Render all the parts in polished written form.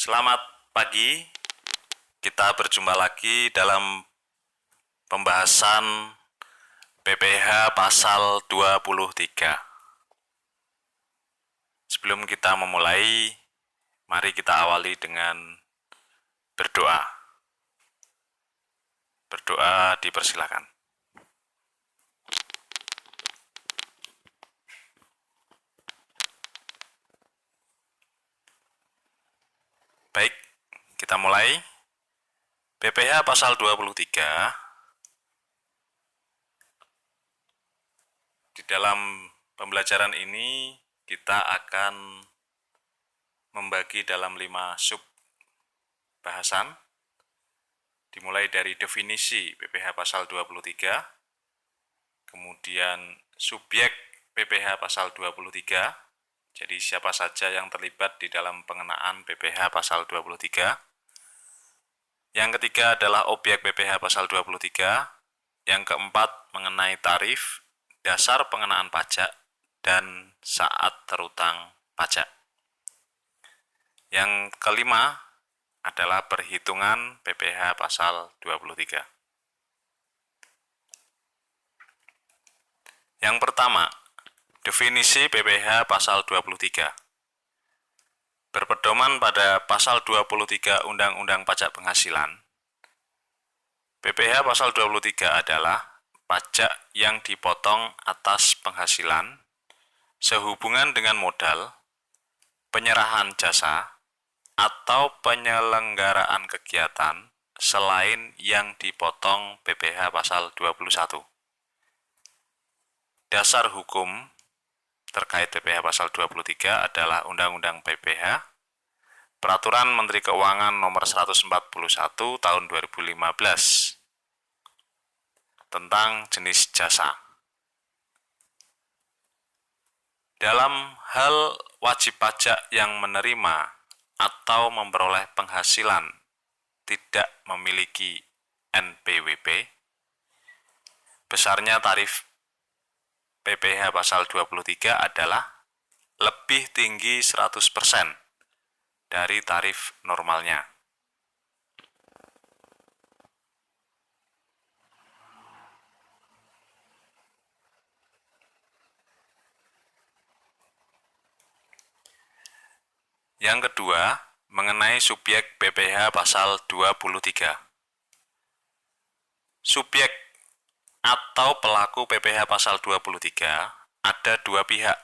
Selamat pagi, kita berjumpa lagi dalam pembahasan PPh pasal 23. Sebelum kita memulai, mari kita awali dengan berdoa. Berdoa dipersilakan. Baik, kita mulai. PPh pasal 23. Di dalam pembelajaran ini kita akan membagi dalam 5 sub bahasan. Dimulai dari definisi PPh pasal 23, kemudian subjek PPh pasal 23, jadi siapa saja yang terlibat di dalam pengenaan PPh pasal 23. Yang ketiga adalah objek PPh pasal 23. Yang keempat mengenai tarif, dasar pengenaan pajak, dan saat terutang pajak. Yang kelima adalah perhitungan PPh pasal 23. Yang pertama, definisi PPh pasal 23. Berpedoman pada pasal 23 Undang-Undang Pajak Penghasilan, PPh pasal 23 adalah pajak yang dipotong atas penghasilan sehubungan dengan modal, penyerahan jasa, atau penyelenggaraan kegiatan selain yang dipotong PPh pasal 21. Dasar hukum terkait PPh pasal 23 adalah Undang-Undang PPh, Peraturan Menteri Keuangan Nomor 141 Tahun 2015 tentang jenis jasa. Dalam hal wajib pajak yang menerima atau memperoleh penghasilan tidak memiliki NPWP, besarnya tarif PPh pasal 23 adalah lebih tinggi 100% dari tarif normalnya. Yang kedua, mengenai subjek PPh pasal 23. Subjek atau pelaku PPh pasal 23 ada dua pihak,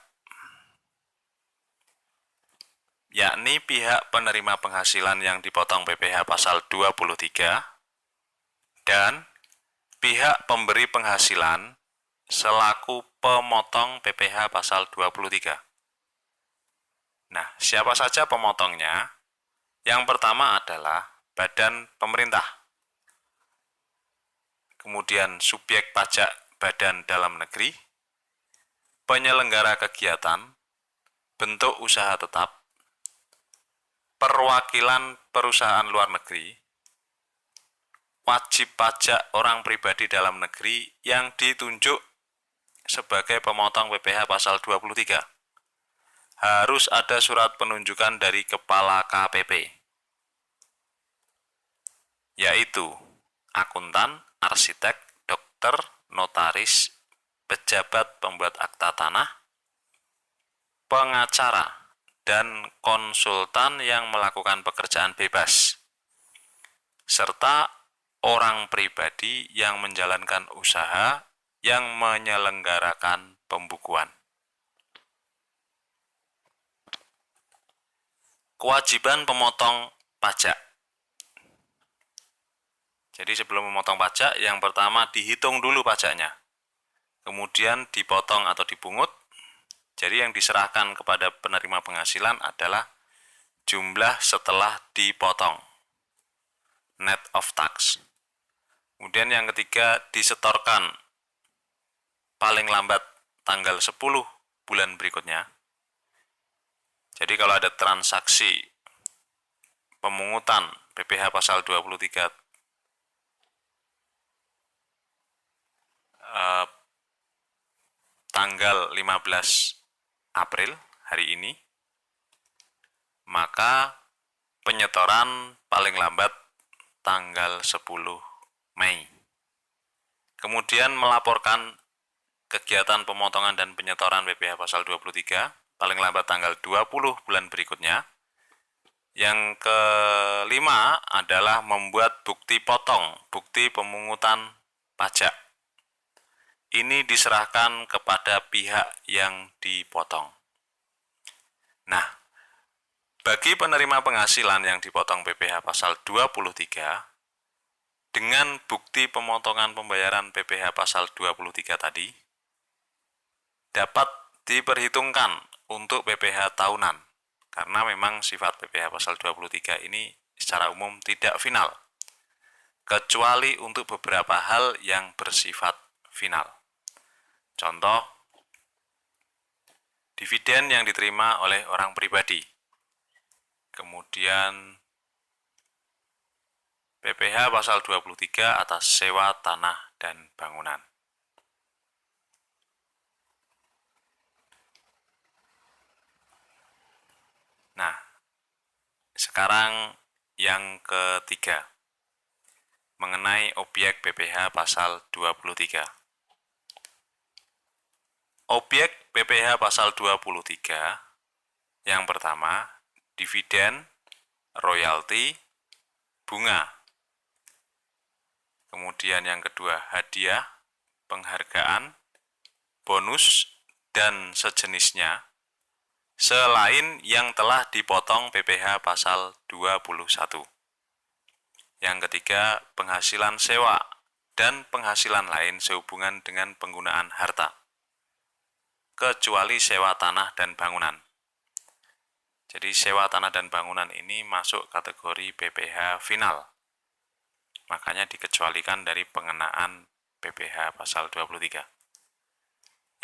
yakni pihak penerima penghasilan yang dipotong PPh pasal 23 dan pihak pemberi penghasilan selaku pemotong PPh pasal 23. Nah, siapa saja pemotongnya? Yang pertama adalah badan pemerintah. Kemudian subjek pajak badan dalam negeri, penyelenggara kegiatan, bentuk usaha tetap, perwakilan perusahaan luar negeri, wajib pajak orang pribadi dalam negeri yang ditunjuk sebagai pemotong PPh pasal 23. Harus ada surat penunjukan dari Kepala KPP, yaitu akuntan, arsitek, dokter, notaris, pejabat pembuat akta tanah, pengacara, dan konsultan yang melakukan pekerjaan bebas, serta orang pribadi yang menjalankan usaha yang menyelenggarakan pembukuan. Kewajiban pemotong pajak. Jadi sebelum memotong pajak, yang pertama dihitung dulu pajaknya, kemudian dipotong atau dipungut. Jadi yang diserahkan kepada penerima penghasilan adalah jumlah setelah dipotong, net of tax. Kemudian yang ketiga, disetorkan paling lambat tanggal 10 bulan berikutnya. Jadi kalau ada transaksi pemungutan PPh pasal 23 tanggal 15 April hari ini, maka penyetoran paling lambat tanggal 10 Mei. Kemudian melaporkan kegiatan pemotongan dan penyetoran PPh pasal 23 paling lambat tanggal 20 bulan berikutnya. Yang kelima adalah membuat bukti potong, bukti pemungutan pajak. Ini diserahkan kepada pihak yang dipotong. Nah, bagi penerima penghasilan yang dipotong PPh pasal 23, dengan bukti pemotongan pembayaran PPh pasal 23 tadi, dapat diperhitungkan untuk PPh tahunan. Karena memang sifat PPh pasal 23 ini secara umum tidak final, kecuali untuk beberapa hal yang bersifat final. Contoh, dividen yang diterima oleh orang pribadi. Kemudian PPh pasal 23 atas sewa tanah dan bangunan. Nah, sekarang yang ketiga, mengenai objek PPh pasal 23. Objek PPh pasal 23 yang pertama, dividen, royalti, bunga. Kemudian yang kedua, hadiah, penghargaan, bonus, dan sejenisnya, selain yang telah dipotong PPh pasal 21. Yang ketiga, penghasilan sewa dan penghasilan lain sehubungan dengan penggunaan harta, kecuali sewa tanah dan bangunan. Jadi sewa tanah dan bangunan ini masuk kategori PPh final. Makanya dikecualikan dari pengenaan PPh pasal 23.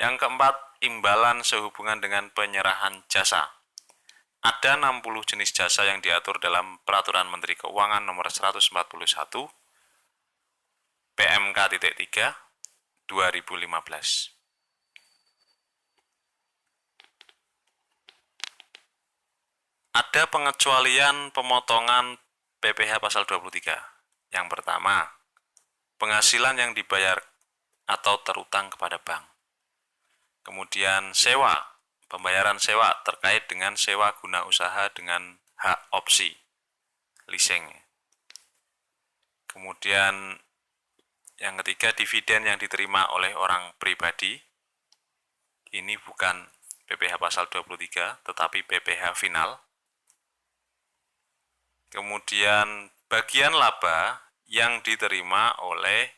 Yang keempat, imbalan sehubungan dengan penyerahan jasa. Ada 60 jenis jasa yang diatur dalam Peraturan Menteri Keuangan Nomor 141 PMK.3 2015. Ada pengecualian pemotongan PPh pasal 23. Yang pertama, penghasilan yang dibayar atau terutang kepada bank. Kemudian sewa, pembayaran sewa terkait dengan sewa guna usaha dengan hak opsi, leasing. Kemudian yang ketiga, dividen yang diterima oleh orang pribadi. Ini bukan PPh pasal 23, tetapi PPh final. Kemudian bagian laba yang diterima oleh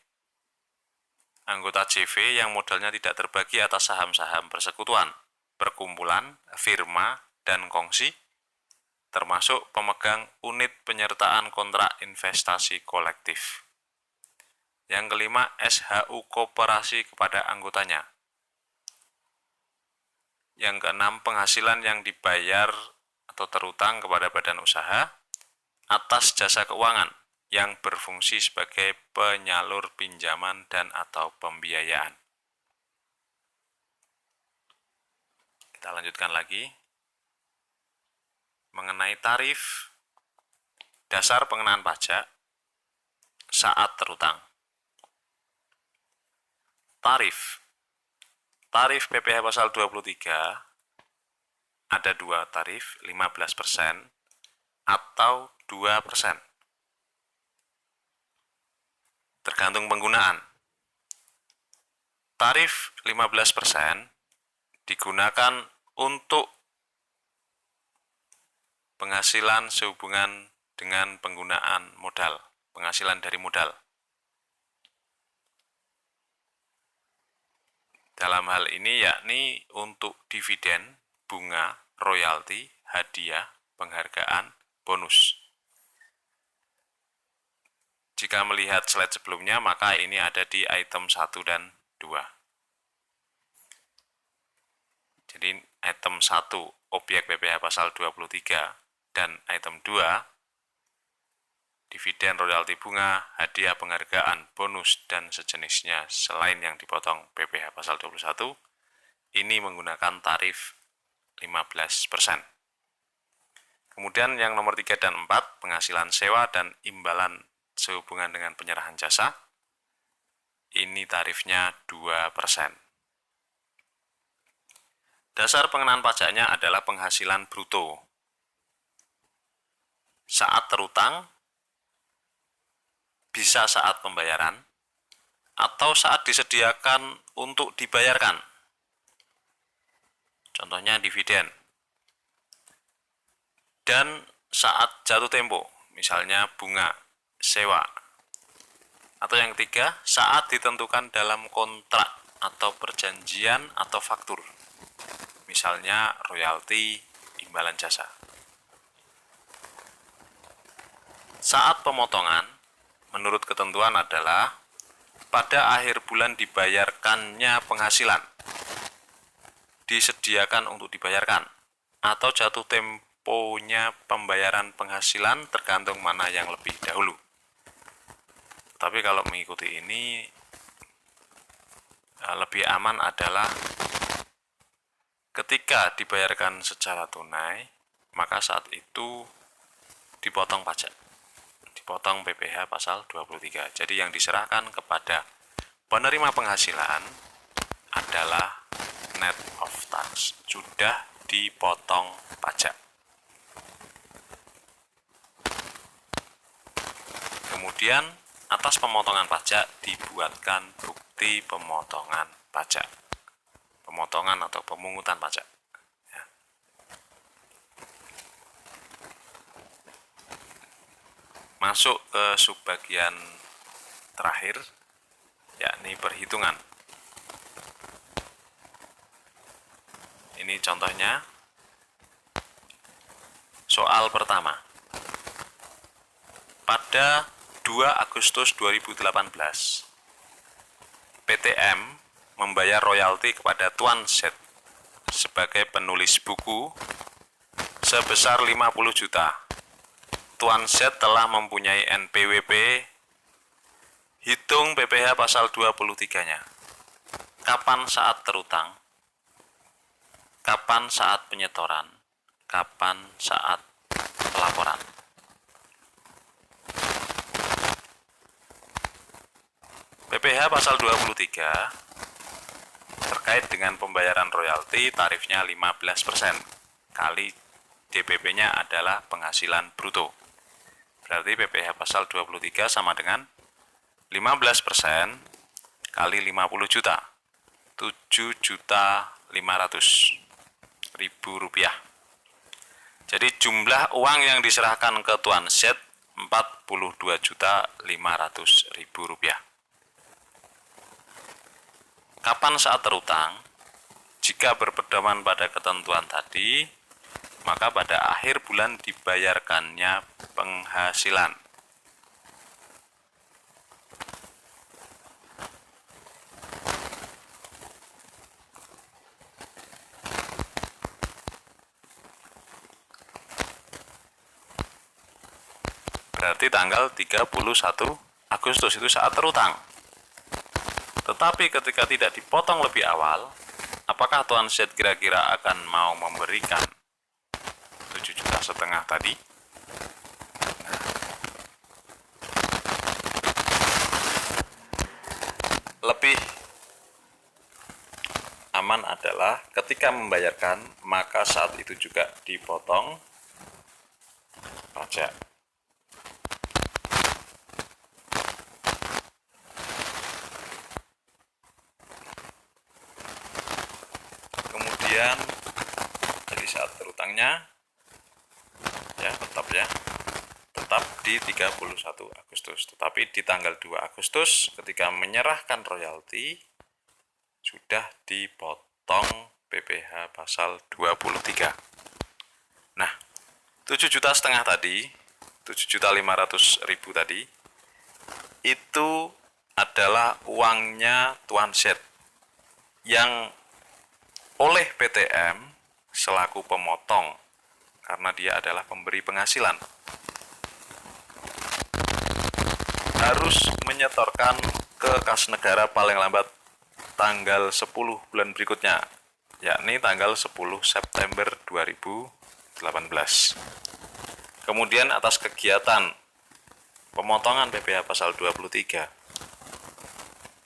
anggota JV yang modalnya tidak terbagi atas saham-saham persekutuan, perkumpulan, firma, dan kongsi, termasuk pemegang unit penyertaan kontrak investasi kolektif. Yang kelima, SHU koperasi kepada anggotanya. Yang keenam, penghasilan yang dibayar atau terutang kepada badan usaha atas jasa keuangan yang berfungsi sebagai penyalur pinjaman dan atau pembiayaan. Kita lanjutkan lagi. Mengenai tarif dasar pengenaan pajak saat terutang. Tarif PPh pasal 23 ada dua tarif, 15% atau 2%. Tergantung penggunaan. Tarif 15% digunakan untuk penghasilan sehubungan dengan penggunaan modal, penghasilan dari modal. Dalam hal ini yakni untuk dividen, bunga, royalti, hadiah, penghargaan, bonus. Jika melihat slide sebelumnya, maka ini ada di item 1 dan 2. Jadi item 1, objek PPh pasal 23, dan item 2, dividen, royalti, bunga, hadiah, penghargaan, bonus, dan sejenisnya selain yang dipotong PPh pasal 21, ini menggunakan tarif 15%. Kemudian yang nomor 3 dan 4, penghasilan sewa dan imbalan sehubungan dengan penyerahan jasa. Ini tarifnya 2%. Dasar pengenaan pajaknya adalah penghasilan bruto. Saat terutang, bisa saat pembayaran, atau saat disediakan untuk dibayarkan. Contohnya dividen. Dan saat jatuh tempo, misalnya bunga, sewa. Atau yang ketiga, saat ditentukan dalam kontrak atau perjanjian atau faktur. Misalnya royalti, imbalan jasa. Saat pemotongan, menurut ketentuan adalah pada akhir bulan dibayarkannya penghasilan, disediakan untuk dibayarkan, atau jatuh temponya pembayaran penghasilan tergantung mana yang lebih dahulu. Tapi kalau mengikuti ini, lebih aman adalah ketika dibayarkan secara tunai, maka saat itu dipotong pajak. Dipotong PPh pasal 23. Jadi yang diserahkan kepada penerima penghasilan adalah net of tax, sudah dipotong pajak. Kemudian atas pemotongan pajak dibuatkan bukti pemotongan pajak, pemotongan atau pemungutan pajak. Masuk ke subbagian terakhir, yakni perhitungan. Ini contohnya. Soal pertama. Pada 2 Agustus 2018, PTM membayar royalti kepada Tuan Z sebagai penulis buku sebesar 50 juta. Tuan Z telah mempunyai NPWP, hitung PPh pasal 23-nya. Kapan saat terutang? Kapan saat penyetoran? Kapan saat pelaporan? PPh pasal 23 terkait dengan pembayaran royalti tarifnya 15% kali DPP-nya adalah penghasilan bruto. Berarti PPh pasal 23 sama dengan 15% kali 50 juta, 7.500.000 rupiah. Jadi jumlah uang yang diserahkan ke Tuan Z 42.500.000 rupiah. Kapan saat terutang? Jika berpedoman pada ketentuan tadi, maka pada akhir bulan dibayarkannya penghasilan. Berarti tanggal 31 Agustus itu saat terutang. Tetapi ketika tidak dipotong lebih awal, apakah Tuan Z kira-kira akan mau memberikan 7,5 juta tadi? Lebih aman adalah ketika membayarkan, maka saat itu juga dipotong pajak. Kemudian jadi saat terutangnya tetap di 31 Agustus. Tetapi di tanggal 2 Agustus ketika menyerahkan royalti sudah dipotong PPh pasal 23. Nah, 7,5 juta tadi, 7.500.000 tadi, itu adalah uangnya Tuan Z yang oleh PTM selaku pemotong karena dia adalah pemberi penghasilan harus menyetorkan ke kas negara paling lambat tanggal 10 bulan berikutnya, yakni tanggal 10 September 2018. Kemudian atas kegiatan pemotongan PPh pasal 23,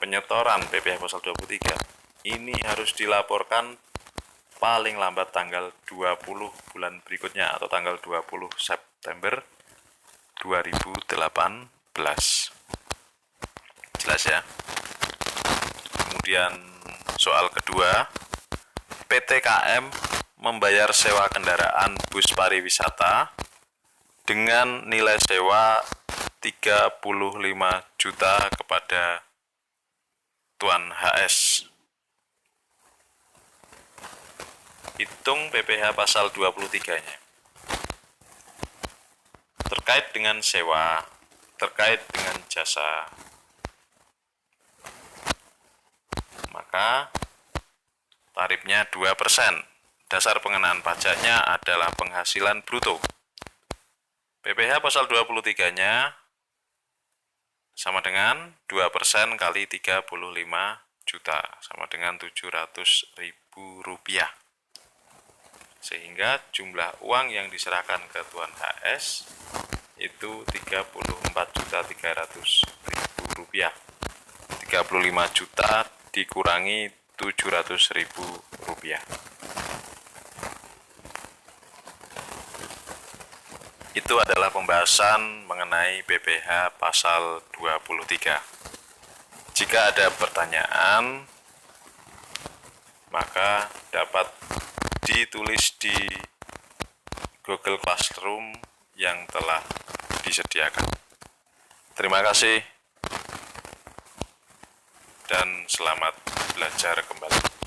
penyetoran PPh pasal 23, ini harus dilaporkan paling lambat tanggal 20 bulan berikutnya atau tanggal 20 September 2018. Jelas ya? Kemudian soal kedua, PT KM membayar sewa kendaraan bus pariwisata dengan nilai sewa 35 juta kepada Tuan HS. Hitung PPh pasal 23-nya. Terkait dengan sewa, terkait dengan jasa, maka tarifnya 2%. Dasar pengenaan pajaknya adalah penghasilan bruto. PPh pasal 23-nya sama dengan 2% kali 35 juta, sama dengan 700.000 rupiah. Sehingga jumlah uang yang diserahkan ke Tuan HS itu 34.300.000 rupiah. 35 juta dikurangi 700.000 rupiah. Itu adalah pembahasan mengenai PPh pasal 23. Jika ada pertanyaan, maka dapat ditulis di Google Classroom yang telah disediakan. Terima kasih dan selamat belajar kembali.